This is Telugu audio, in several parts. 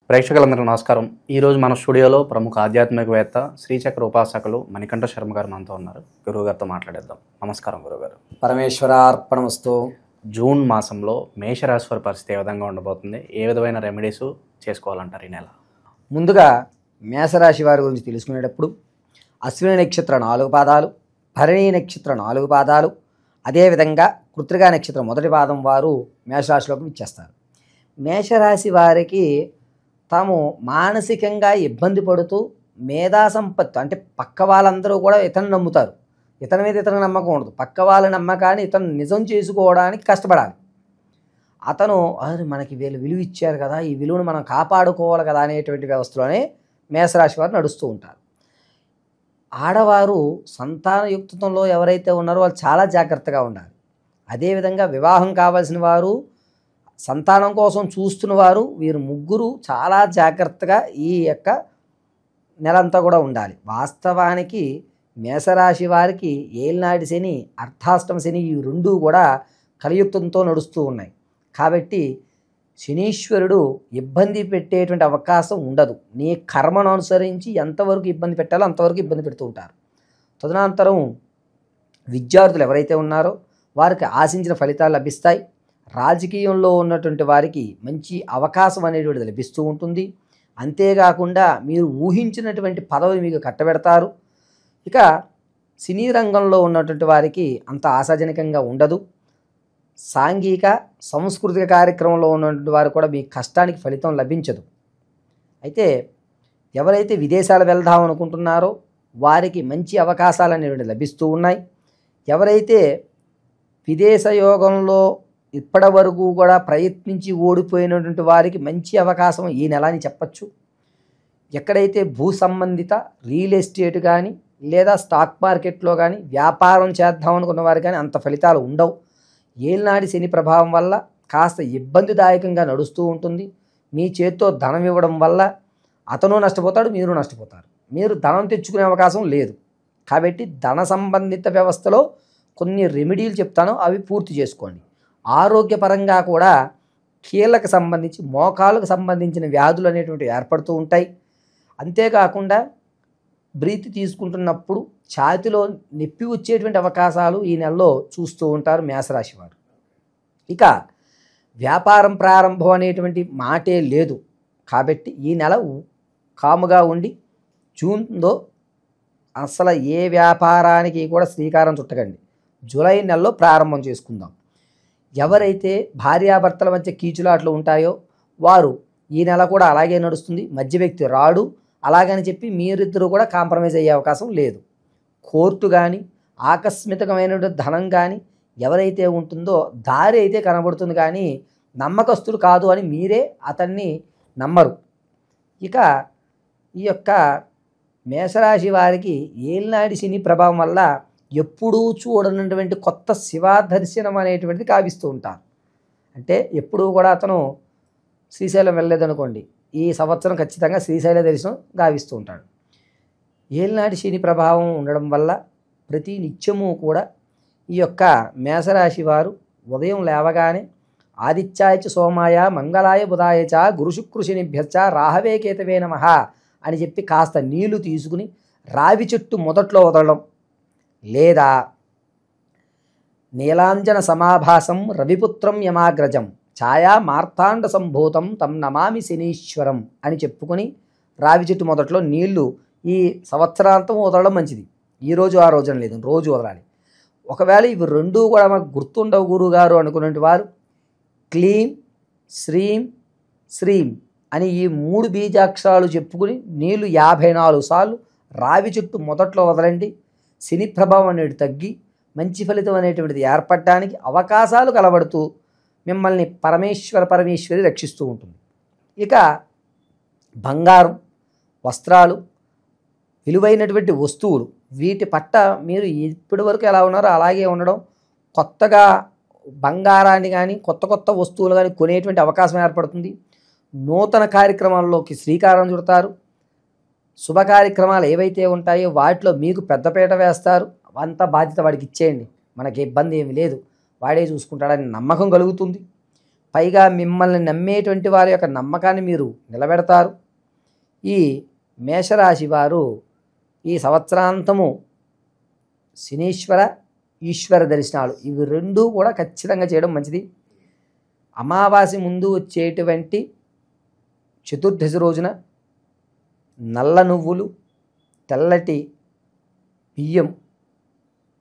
ప్రేక్షకులందరికీ నమస్కారం. ఈరోజు మన స్టూడియోలో ప్రముఖ ఆధ్యాత్మికవేత్త శ్రీచక్ర ఉపాసకులు మణికంఠ శర్మ గారు మనతో ఉన్నారు. గురువుగారితో మాట్లాడేద్దాం. నమస్కారం గురువుగారు. పరమేశ్వరార్పణమస్తు. జూన్ మాసంలో మేషరాశి వారి పరిస్థితి ఏ విధంగా ఉండబోతుంది? ఏ విధమైన రెమెడీస్ చేసుకోవాలంటారు ఈ నెల? ముందుగా మేషరాశి వారి గురించి తెలుసుకునేటప్పుడు అశ్విని నక్షత్ర 4 పాదాలు, భరణి నక్షత్ర 4 పాదాలు, అదేవిధంగా కృత్తికా నక్షత్రం మొదటి పాదం వారు మేషరాశిలోకి విచ్చేస్తారు. మేషరాశి వారికి తాము మానసికంగా ఇబ్బంది పడుతూ మేధా సంపత్తు అంటే పక్క వాళ్ళందరూ కూడా ఇతను నమ్ముతారు. ఇతని మీద ఇతను నమ్మకం ఉండదు. పక్క వాళ్ళ నమ్మకాన్ని ఇతను నిజం చేసుకోవడానికి కష్టపడాలి. అతను మనకి వీళ్ళు విలువ ఇచ్చారు కదా, ఈ విలువను మనం కాపాడుకోవాలి కదా అనేటువంటి వ్యవస్థలోనే మేషరాశి వారు నడుస్తూ ఉంటారు. ఆడవారు సంతానయుక్తంలో ఎవరైతే ఉన్నారో వాళ్ళు చాలా జాగ్రత్తగా ఉండాలి. అదేవిధంగా వివాహం కావాల్సిన వారు, సంతానం కోసం చూస్తున్న వారు, వీరు ముగ్గురు చాలా జాగ్రత్తగా ఈ యొక్క నెలంతా కూడా ఉండాలి. వాస్తవానికి మేషరాశి వారికి ఏలినాటి శని, అర్ధాష్టమ శని ఈ రెండూ కూడా కలియుక్తంతో నడుస్తూ ఉన్నాయి. కాబట్టి శనీశ్వరుడు ఇబ్బంది పెట్టేటువంటి అవకాశం ఉండదు. నీ కర్మను అనుసరించి ఎంతవరకు ఇబ్బంది పెట్టాలో అంతవరకు ఇబ్బంది పెడుతూ ఉంటారు. తదనంతరం విద్యార్థులు ఎవరైతే ఉన్నారో వారికి ఆశించిన ఫలితాలు లభిస్తాయి. రాజకీయంలో ఉన్నటువంటి వారికి మంచి అవకాశం అనేటువంటిది లభిస్తూ ఉంటుంది. అంతేకాకుండా మీరు ఊహించినటువంటి పదవి మీకు కట్టబెడతారు. ఇక సినీ రంగంలో ఉన్నటువంటి వారికి అంత ఆశాజనకంగా ఉండదు. సాంఘిక సాంస్కృతిక కార్యక్రమంలో ఉన్నటువంటి వారు కూడా మీ కష్టానికి ఫలితం లభించదు. అయితే ఎవరైతే విదేశాలు వెళ్దాం అనుకుంటున్నారో వారికి మంచి అవకాశాలు అనేవి లభిస్తూ ఉన్నాయి. ఎవరైతే విదేశ యోగంలో ఇప్పటి వరకు కూడా ప్రయత్నించి ఓడిపోయినటువంటి వారికి మంచి అవకాశం ఈ నెల అని చెప్పచ్చు. ఎక్కడైతే భూ సంబంధిత రియల్ ఎస్టేట్ కానీ లేదా స్టాక్ మార్కెట్లో కానీ వ్యాపారం చేద్దాం అనుకున్న వారు కానీ అంత ఫలితాలు ఉండవు. ఏలినాటి శని ప్రభావం వల్ల కాస్త ఇబ్బందిదాయకంగా నడుస్తూ ఉంటుంది. మీ చేతితో ధనం ఇవ్వడం వల్ల అతను నష్టపోతాడు, మీరు నష్టపోతారు. మీరు ధనం తెచ్చుకునే అవకాశం లేదు. కాబట్టి ధన సంబంధిత వ్యవస్థలో కొన్ని రెమెడీలు చెప్తాను, అవి పూర్తి చేసుకోండి. ఆరోగ్యపరంగా కూడా కీళ్ళకు సంబంధించి, మోకాళ్ళకు సంబంధించిన వ్యాధులు అనేటువంటి ఏర్పడుతూ ఉంటాయి. అంతేకాకుండా బ్రీత్ తీసుకుంటున్నప్పుడు ఛాతిలో నొప్పి వచ్చేటువంటి అవకాశాలు ఈ నెలలో చూస్తూ ఉంటారు మేషరాశి వారు. ఇక వ్యాపారం ప్రారంభం అనేటువంటి మాటే లేదు. కాబట్టి ఈ నెల కాముగా ఉండి జూన్లో అసలు ఏ వ్యాపారానికి కూడా శ్రీకారం చుట్టకండి. జూలై నెలలో ప్రారంభం చేసుకుందాం. ఎవరైతే భార్యాభర్తల మధ్య కీచులాట్లు ఉంటాయో వారు ఈ నెల కూడా అలాగే నడుస్తుంది. మధ్య వ్యక్తి రాడు, అలాగని చెప్పి మీరిద్దరూ కూడా కాంప్రమైజ్ అయ్యే అవకాశం లేదు. కోర్టు కానీ ఆకస్మికమైనటువంటి ధనం కానీ ఎవరైతే ఉంటుందో దారి అయితే కనబడుతుంది, కానీ నమ్మకస్తులు కాదు అని మీరే అతన్ని నమ్మరు. ఇక ఈ యొక్క మేషరాశి వారికి ఏలినాటి శని ప్రభావం వల్ల ఎప్పుడూ చూడనటువంటి కొత్త శివ దర్శనం అనేటువంటిది కావిస్తూ ఉంటారు. అంటే ఎప్పుడూ కూడా అతను శ్రీశైలం వెళ్ళలేదనుకోండి, ఈ సంవత్సరం ఖచ్చితంగా శ్రీశైల దర్శనం గావిస్తూ ఉంటాడు. ఏలినాటి శని ప్రభావం ఉండడం వల్ల ప్రతి నిత్యము కూడా ఈ యొక్క మేషరాశి వారు ఉదయం లేవగానే ఆదిత్యాయ చ సోమాయ మంగళాయ బుధాయ చ గురు శుక్ర శనిభ్యశ్చ రాహవే కేతవే నమః అని చెప్పి కాస్త నీళ్లు తీసుకుని రావి చెట్టు మొదట్లో వదలడం, లేదా నీలాంజన సమాభాసం రవిపుత్రం యమాగ్రజం ఛాయా మార్తాండ సంభూతం తం నమామి శనీశ్వరం అని చెప్పుకొని రావి చెట్టు మొదట్లో నీళ్లు ఈ సంవత్సరాంతం వదలడం మంచిది. ఈరోజు ఆ రోజున లేదు, రోజు వదలాలి. ఒకవేళ ఇవి రెండూ కూడా మాకు గుర్తుండవు గురుగారు అనుకున్నటువంటి వారు క్లీం శ్రీం శ్రీం అని ఈ 3 బీజాక్షరాలు చెప్పుకుని నీళ్లు 54 సార్లు రావి చెట్టు మొదట్లో వదలండి. శని ప్రభావం అనేది తగ్గి మంచి ఫలితం అనేటువంటిది ఏర్పడడానికి అవకాశాలు కలబడుతూ మిమ్మల్ని పరమేశ్వరి రక్షిస్తూ ఉంటుంది. ఇక బంగారం, వస్త్రాలు, విలువైనటువంటి వస్తువులు, వీటి పట్ల మీరు ఇప్పటి వరకు ఎలా ఉన్నారో అలాగే ఉండడం, కొత్తగా బంగారాన్ని కానీ కొత్త కొత్త వస్తువులు కానీ కొనేటువంటి అవకాశం ఏర్పడుతుంది. నూతన కార్యక్రమాల్లోకి శ్రీకారం చుడతారు. శుభ కార్యక్రమాలు ఏవైతే ఉంటాయో వాటిలో మీకు పెద్దపీట వేస్తారు. అంతా బాధ్యత వాడికి ఇచ్చేయండి, మనకి ఇబ్బంది ఏమి లేదు, వాడే చూసుకుంటాడని నమ్మకం కలుగుతుంది. పైగా మిమ్మల్ని నమ్మేటువంటి వారి యొక్క నమ్మకాన్ని మీరు నిలబెడతారు. ఈ మేషరాశి వారు ఈ సంవత్సరాంతము శనీశ్వర ఈశ్వర దర్శనాలు ఇవి రెండూ కూడా ఖచ్చితంగా చేయడం మంచిది. అమావాస్య ముందు వచ్చేటువంటి చతుర్దశి రోజున నల్ల నువ్వులు, తెల్లటి బియ్యం,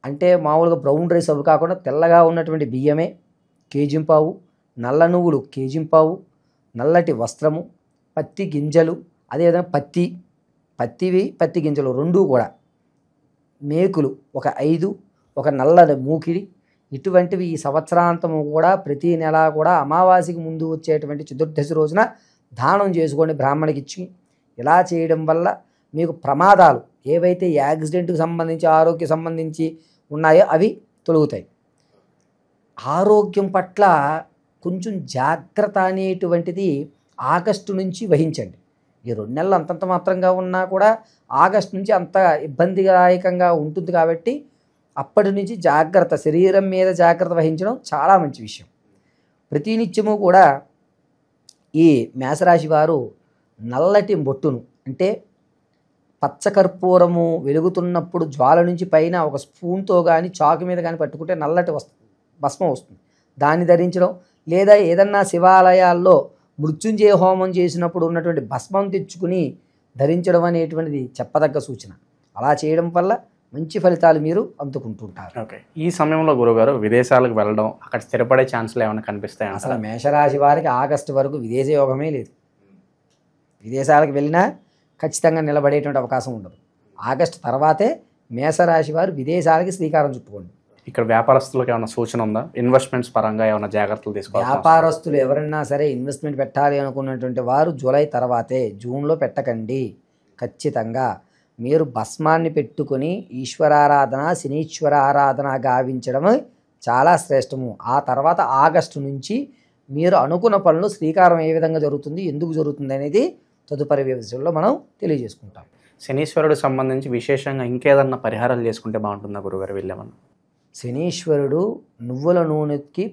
అంటే మామూలుగా బ్రౌన్ రైస్ అవి కాకుండా తెల్లగా ఉన్నటువంటి బియ్యమే కేజింపావు, నల్ల నువ్వులు కేజింపావు, నల్లటి వస్త్రము, పత్తి గింజలు, అదేవిధంగా పత్తి గింజలు రెండూ కూడా, మేకులు ఒక 5, ఒక నల్ల మూకిడి, ఇటువంటివి ఈ సంవత్సరాంతము కూడా ప్రతి నెల కూడా అమావాస్యకి ముందు వచ్చేటువంటి చతుర్దశి రోజున దానం చేసుకోండి బ్రాహ్మణికి ఇచ్చి. ఇలా చేయడం వల్ల మీకు ప్రమాదాలు ఏవైతే యాక్సిడెంట్కి సంబంధించి ఆరోగ్య సంబంధించి ఉన్నాయో అవి తొలుగుతాయి. ఆరోగ్యం పట్ల కొంచెం జాగ్రత్త అనేటువంటిది ఆగస్టు నుంచి వహించండి. ఈ 2 నెలలు అంతంత మాత్రంగా ఉన్నా కూడా ఆగస్టు నుంచి అంత ఇబ్బందిదాయకంగా ఉంటుంది కాబట్టి అప్పటి నుంచి జాగ్రత్త, శరీరం మీద జాగ్రత్త వహించడం చాలా మంచి విషయం. ప్రతినిత్యము కూడా ఈ మేషరాశి వారు నల్లటి బొట్టును, అంటే పచ్చకర్పూరము వెలుగుతున్నప్పుడు జ్వాల నుంచి పైన ఒక స్పూన్తో కానీ చాకు మీద కానీ పట్టుకుంటే నల్లటి భస్మం వస్తుంది. దాన్ని ధరించడం, లేదా ఏదన్నా శివాలయాల్లో మృత్యుంజయ హోమం చేసినప్పుడు ఉన్నటువంటి భస్మం తెచ్చుకుని ధరించడం అనేటువంటిది చెప్పదగ్గ సూచన. అలా చేయడం వల్ల మంచి ఫలితాలు మీరు అందుకుంటుంటారు. ఓకే, ఈ సమయంలో గురుగారు విదేశాలకు వెళ్ళడం, అక్కడ స్థిరపడే ఛాన్సులు ఏమైనా కనిపిస్తాయి? అసలు మేషరాశి వారికి ఆగస్టు వరకు విదేశీ యోగమే లేదు. విదేశాలకు వెళ్ళినా ఖచ్చితంగా నిలబడేటువంటి అవకాశం ఉండదు. ఆగస్టు తర్వాతే మేషరాశి వారు విదేశాలకి శ్రీకారం చుట్టుకోండి. ఇక్కడ వ్యాపారస్తులకు ఏమైనా సూచన ఉందా? ఇన్వెస్ట్మెంట్స్ పరంగా ఏమైనా జాగ్రత్తలు తీసుకోవాలి? వ్యాపారస్తులు ఎవరైనా సరే ఇన్వెస్ట్మెంట్ పెట్టాలి అనుకున్నటువంటి వారు జూలై తర్వాతే, జూన్లో పెట్టకండి. ఖచ్చితంగా మీరు భస్మాన్ని పెట్టుకొని ఈశ్వరారాధన, శనీశ్వర ఆరాధన గావించడం చాలా శ్రేష్టము. ఆ తర్వాత ఆగస్టు నుంచి మీరు అనుకున్న పనులు శ్రీకారం ఏ విధంగా జరుగుతుంది, ఎందుకు జరుగుతుంది అనేది తదుపరి విషయంలో మనం తెలియజేసుకుంటాం. శనీశ్వరుడికి సంబంధించి విశేషంగా ఇంకేదన్నా పరిహారాలు చేసుకుంటే బాగుంటుందా గురుగారు వెళ్ళామన్నా? శనీశ్వరుడు నువ్వుల నూనెకి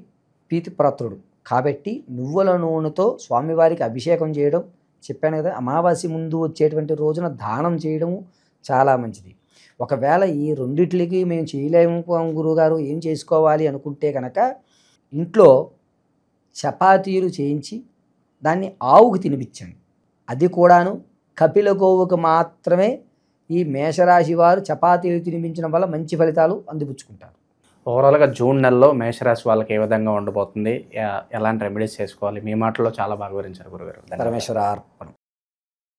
ప్రీతిప్రాత్రుడు కాబట్టి నువ్వుల నూనెతో స్వామివారికి అభిషేకం చేయడం చెప్పాను కదా. అమావాస్య ముందు వచ్చేటువంటి రోజున దానం చేయడము చాలా మంచిది. ఒకవేళ ఈ రెండిట్లకి మేము చేయలేము గురువుగారు, ఏం చేసుకోవాలి అనుకుంటే కనుక ఇంట్లో చపాతీలు చేయించి దాన్ని ఆవుకు తినిపించండి. అది కూడాను కపిల గోవుకు మాత్రమే ఈ మేషరాశి వారు చపాతీలు తినిపించడం వల్ల మంచి ఫలితాలు అందిపుచ్చుకుంటారు. ఓవరాల్గా జూన్ నెలలో మేషరాశి వాళ్ళకి ఏ విధంగా ఉండబోతుంది, ఎలాంటి రెమెడీస్ చేసుకోవాలి, మీ మాటల్లో చాలా బాగా వివరించారు గురుగారు. పరమేశ్వర